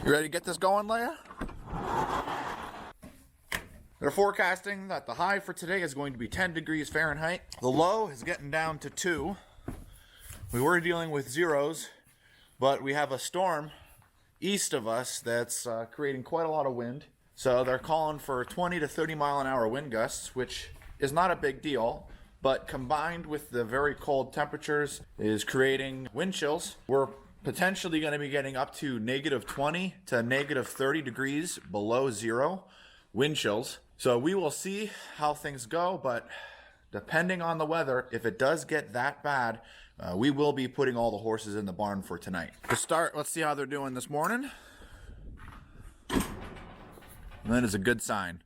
You ready to get this going, Leia? They're forecasting that the high for today is going to be 10 degrees Fahrenheit. The low is getting down to 2. We were dealing with zeros, but we have a storm east of us that's creating quite a lot of wind. So they're calling for 20 to 30 mile an hour wind gusts, which is not a big deal, but combined with the very cold temperatures is creating wind chills. We're potentially going to be getting up to negative 20 to negative 30 degrees below zero wind chills. So we will see how things go, but depending on the weather, if it does get that bad, we will be putting all the horses in the barn for tonight. To start, let's see how they're doing this morning. And that is a good sign.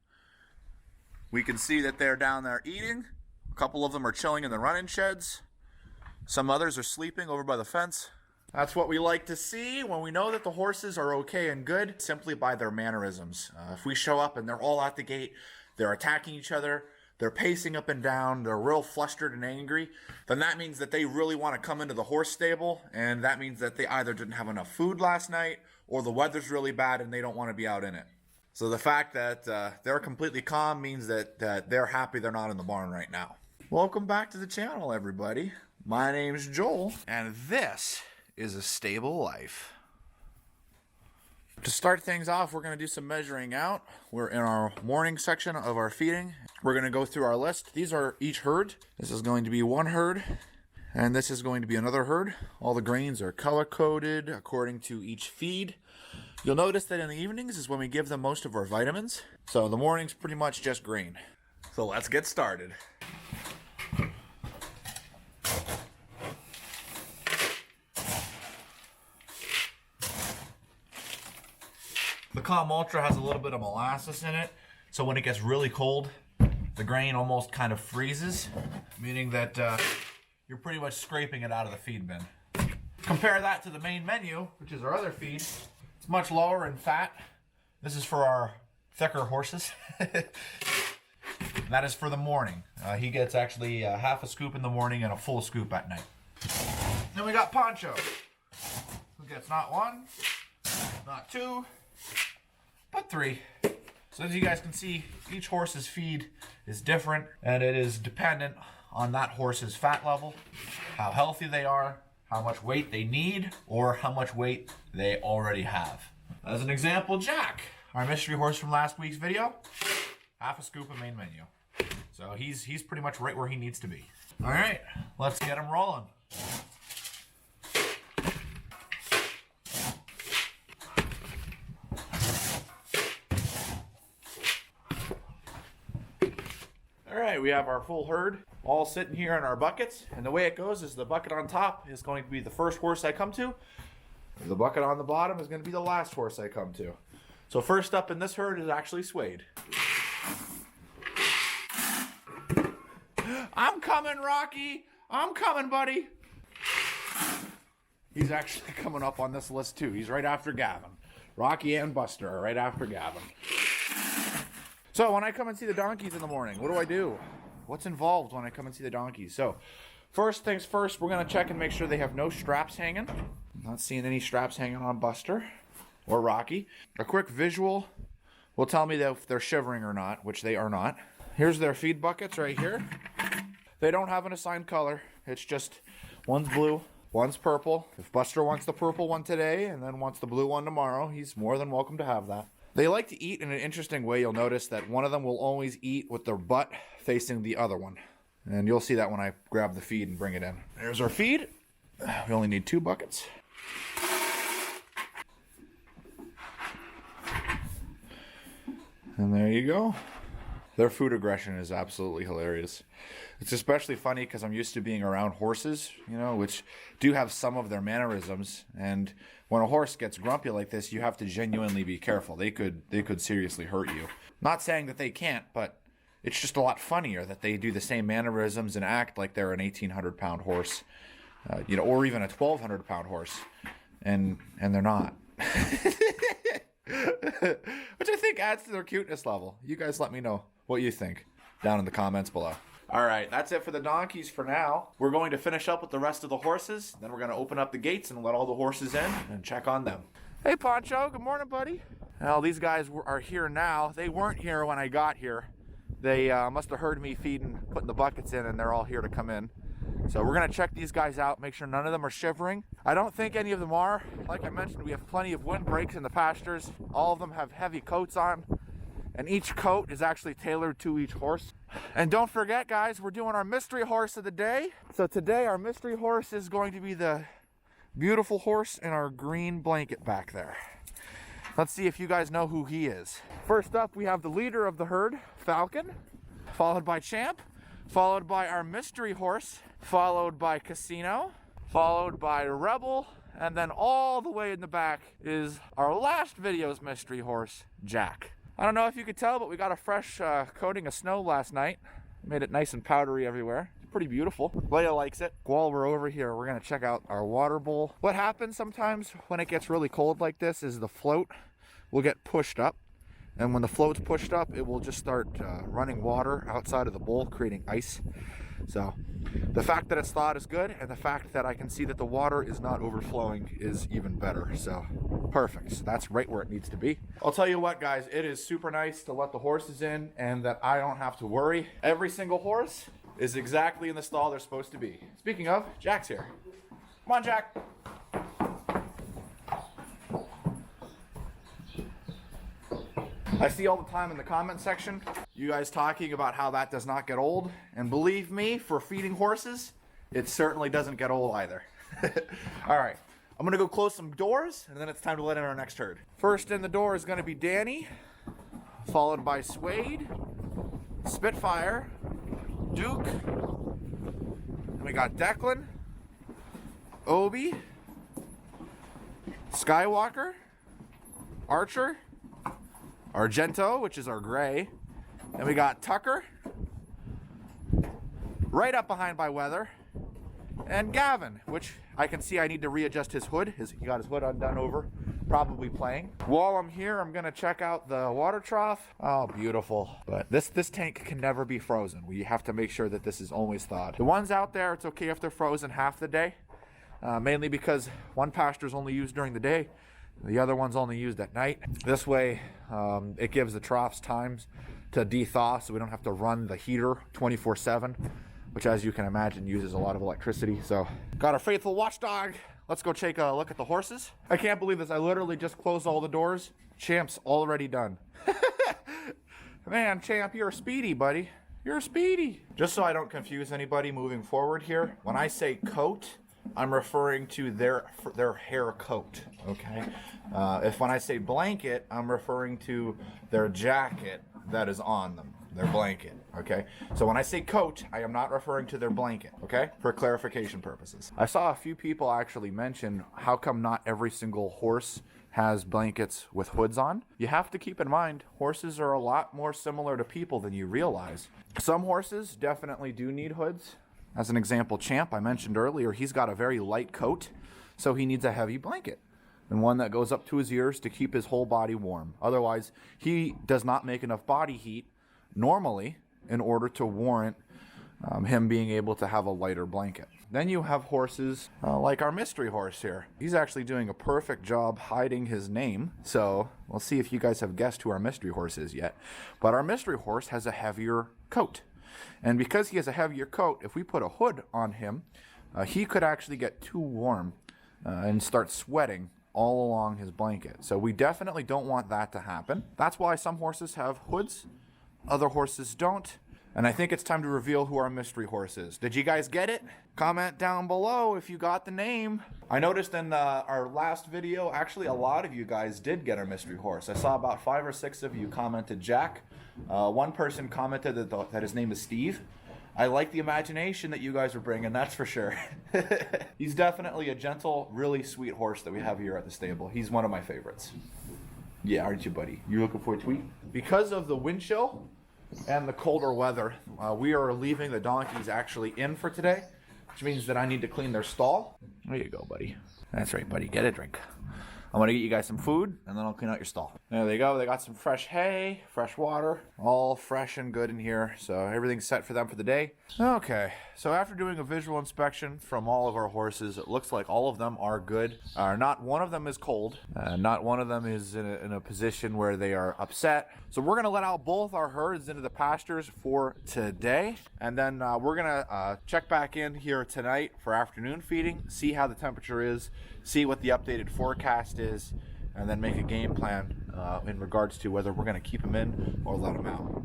We can see that they're down there eating. A couple of them are chilling in the running sheds. Some others are sleeping over by the fence. That's what we like to see when we know that the horses are okay and good, simply by their mannerisms. If we show up and they're all at the gate, they're attacking each other, they're pacing up and down, they're real flustered and angry, then that means that they really want to come into the horse stable, and that means that they either didn't have enough food last night, or the weather's really bad and they don't want to be out in it. So the fact that they're completely calm means that they're happy they're not in the barn right now. Welcome back to the channel, everybody. My name's Joel, and this is a stable life. To start things off, we're going to do some measuring out. We're in our morning section of our feeding. We're going to go through our list. These are each herd. This is going to be one herd, and this is going to be another herd. All the grains are color-coded according to each feed. You'll notice that in the evenings is when we give them most of our vitamins. So the morning's pretty much just grain. So let's get started. The Calm Ultra has a little bit of molasses in it, so when it gets really cold, the grain almost kind of freezes, meaning that you're pretty much scraping it out of the feed bin. Compare that to the main menu, which is our other feed. It's much lower in fat. This is for our thicker horses. That is for the morning. He gets actually half a scoop in the morning and a full scoop at night. Then we got Poncho, who gets not one, not two, but 3. So as you guys can see, each horse's feed is different, and it is dependent on that horse's fat level, how healthy they are, how much weight they need, or how much weight they already have. As an example, Jack, our mystery horse from last week's video, half a scoop of main menu. So he's pretty much right where he needs to be. All right, let's get him rolling. Alright, we have our full herd all sitting here in our buckets, and the way it goes is the bucket on top is going to be the first horse I come to. The bucket on the bottom is going to be the last horse I come to. So first up in this herd is actually Suede. I'm coming, Rocky! I'm coming, buddy! He's actually coming up on this list too. He's right after Gavin. Rocky and Buster are right after Gavin. So when I come and see the donkeys in the morning, what do? What's involved when I come and see the donkeys? So first things first, we're going to check and make sure they have no straps hanging. I'm not seeing any straps hanging on Buster or Rocky. A quick visual will tell me that if they're shivering or not, which they are not. Here's their feed buckets right here. They don't have an assigned color. It's just one's blue, one's purple. If Buster wants the purple one today and then wants the blue one tomorrow, he's more than welcome to have that. They like to eat in an interesting way. You'll notice that one of them will always eat with their butt facing the other one. And you'll see that when I grab the feed and bring it in. There's our feed. We only need 2 buckets. And there you go. Their food aggression is absolutely hilarious. It's especially funny because I'm used to being around horses, you know, which do have some of their mannerisms. And when a horse gets grumpy like this, you have to genuinely be careful. They could seriously hurt you. Not saying that they can't, but it's just a lot funnier that they do the same mannerisms and act like they're an 1,800-pound horse, you know, or even a 1,200-pound horse, and they're not. Which I think adds to their cuteness level. You guys let me know what you think down in the comments below. All right, that's it for the donkeys for now. We're going to finish up with the rest of the horses. Then we're going to open up the gates and let all the horses in and check on them. Hey Poncho, good morning, buddy. Well, these guys are here now. They weren't here when I got here. They must have heard me feeding, putting the buckets in, and they're all here to come in. So we're gonna check these guys out, make sure none of them are shivering. I don't think any of them are. Like I mentioned, we have plenty of windbreaks in the pastures. All of them have heavy coats on, and each coat is actually tailored to each horse. And don't forget, guys, we're doing our mystery horse of the day. So today our mystery horse is going to be the beautiful horse in our green blanket back there. Let's see if you guys know who he is. First up, we have the leader of the herd, Falcon, followed by Champ, followed by our mystery horse, followed by Casino, followed by Rebel, and then all the way in the back is our last video's mystery horse, Jack. I don't know if you could tell, but we got a fresh coating of snow last night. Made it nice and powdery everywhere. It's pretty beautiful. Leia likes it. While we're over here, we're gonna check out our water bowl. What happens sometimes when it gets really cold like this is the float will get pushed up. And when the float's pushed up, it will just start running water outside of the bowl, creating ice. So the fact that it's thawed is good, and the fact that I can see that the water is not overflowing is even better. So perfect. So that's right where it needs to be. I'll tell you what, guys, it is super nice to let the horses in and that I don't have to worry. Every single horse is exactly in the stall they're supposed to be. Speaking of, Jack's here. Come on, Jack. I see all the time in the comment section, you guys talking about how that does not get old. And believe me, for feeding horses, it certainly doesn't get old either. All right, I'm gonna go close some doors and then it's time to let in our next herd. First in the door is gonna be Danny, followed by Suede, Spitfire, Duke, and we got Declan, Obi, Skywalker, Archer, Argento, which is our gray, and we got Tucker, right up behind by Weather, and Gavin, which I can see I need to readjust his hood. He got his hood undone over, probably playing. While I'm here, I'm gonna check out the water trough. Oh, beautiful. But this tank can never be frozen. We have to make sure that this is always thawed. The ones out there, it's okay if they're frozen half the day, mainly because one pasture is only used during the day. The other one's only used at night. This way, it gives the troughs times to de-thaw so we don't have to run the heater 24/7, which, as you can imagine, uses a lot of electricity. So, got our faithful watchdog. Let's go take a look at the horses. I can't believe this. I literally just closed all the doors. Champ's already done. Man, Champ, you're a speedy, buddy. You're a speedy. Just so I don't confuse anybody moving forward here, when I say coat, I'm referring to their hair coat, okay? If when I say blanket, I'm referring to their jacket that is on them, their blanket, okay? So when I say coat, I am not referring to their blanket, okay? For clarification purposes. I saw a few people actually mention how come not every single horse has blankets with hoods on. You have to keep in mind, horses are a lot more similar to people than you realize. Some horses definitely do need hoods. As an example, Champ, I mentioned earlier, he's got a very light coat, so he needs a heavy blanket and one that goes up to his ears to keep his whole body warm. Otherwise, he does not make enough body heat normally in order to warrant him being able to have a lighter blanket. Then you have horses like our mystery horse here. He's actually doing a perfect job hiding his name, so we'll see if you guys have guessed who our mystery horse is yet. But our mystery horse has a heavier coat. And because he has a heavier coat, if we put a hood on him, he could actually get too warm and start sweating all along his blanket. So we definitely don't want that to happen. That's why some horses have hoods, other horses don't. And I think it's time to reveal who our mystery horse is. Did you guys get it? Comment down below if you got the name. I noticed in our last video, actually a lot of you guys did get our mystery horse. I saw about 5 or 6 of you commented Jack. One person commented that his name is Steve. I like the imagination that you guys are bringing, that's for sure. He's definitely a gentle, really sweet horse that we have here at the stable. He's one of my favorites. Yeah, aren't you, buddy? You looking for a tweet? Because of the wind chill and the colder weather, we are leaving the donkeys actually in for today, which means that I need to clean their stall. There you go, buddy. That's right, buddy. Get a drink. I'm gonna get you guys some food and then I'll clean out your stall. There they go. They got some fresh hay, fresh water, all fresh and good in here. So everything's set for them for the day. Okay, so after doing a visual inspection from all of our horses, it looks like all of them are good. Not one of them is cold. Not one of them is in a position where they are upset. So we're gonna let out both our herds into the pastures for today. And then we're gonna check back in here tonight for afternoon feeding, see how the temperature is, see what the updated forecast is, and then make a game plan in regards to whether we're going to keep them in or let them out.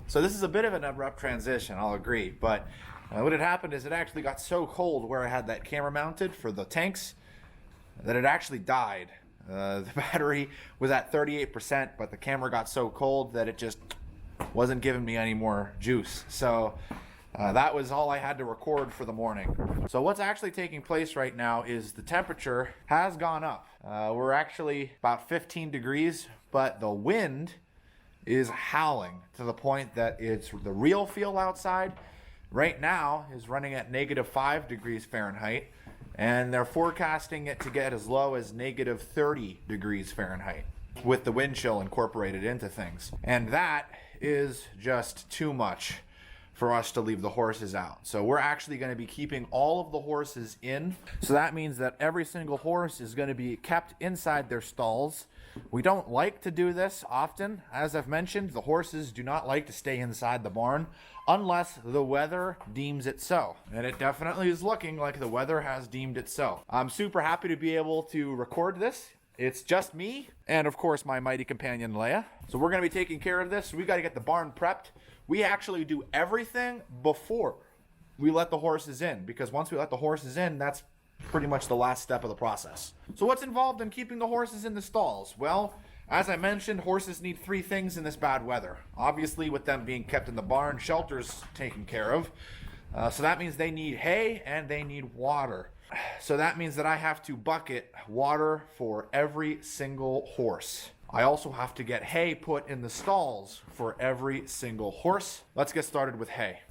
So this is a bit of an abrupt transition, I'll agree, but what had happened is it actually got so cold where I had that camera mounted for the tanks that it actually died. The battery was at 38%, but the camera got so cold that it just wasn't giving me any more juice. So that was all I had to record for the morning. So what's actually taking place right now is the temperature has gone up. We're actually about 15 degrees, but the wind is howling to the point that it's the real feel outside right now is running at -5 degrees Fahrenheit. And they're forecasting it to get as low as -30 degrees Fahrenheit with the wind chill incorporated into things. And that is just too much for us to leave the horses out. So we're actually going to be keeping all of the horses in. So that means that every single horse is going to be kept inside their stalls. We don't like to do this often. As I've mentioned, the horses do not like to stay inside the barn unless the weather deems it so. And it definitely is looking like the weather has deemed it so. I'm super happy to be able to record this. It's just me and of course my mighty companion Leia. So we're going to be taking care of this. We got to get the barn prepped. We actually do everything before we let the horses in, because once we let the horses in, that's pretty much the last step of the process. So what's involved in keeping the horses in the stalls? Well, as I mentioned, horses need 3 things in this bad weather. Obviously, with them being kept in the barn, shelter's taken care of. So that means they need hay and they need water. So that means that I have to bucket water for every single horse. I also have to get hay put in the stalls for every single horse. Let's get started with hay.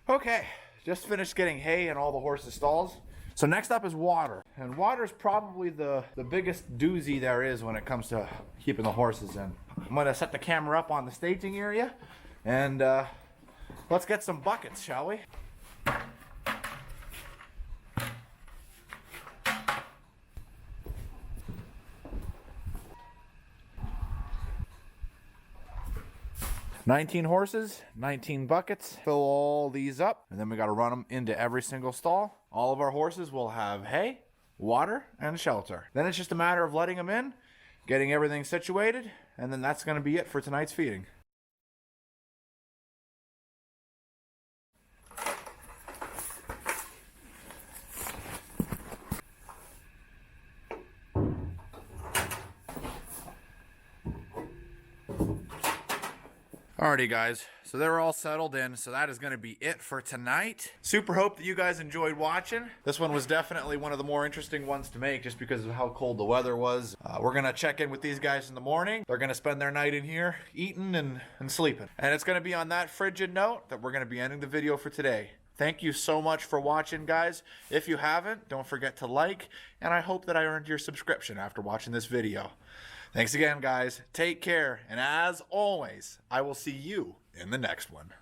Okay, just finished getting hay in all the horses' stalls. So next up is water. And water is probably the biggest doozy there is when it comes to keeping the horses in. I'm gonna set the camera up on the staging area and let's get some buckets, shall we? 19 horses, 19 buckets. Fill all these up, and then we got to run them into every single stall. All of our horses will have hay, water, and shelter. Then it's just a matter of letting them in, getting everything situated, and then that's going to be it for tonight's feeding. Alrighty guys, so they're all settled in, so that is going to be it for tonight. Super hope that you guys enjoyed watching. This one was definitely one of the more interesting ones to make just because of how cold the weather was. We're going to check in with these guys in the morning. They're going to spend their night in here eating and sleeping. And it's going to be on that frigid note that we're going to be ending the video for today. Thank you so much for watching, guys. If you haven't, don't forget to like, and I hope that I earned your subscription after watching this video. Thanks again, guys. Take care, and as always, I will see you in the next one.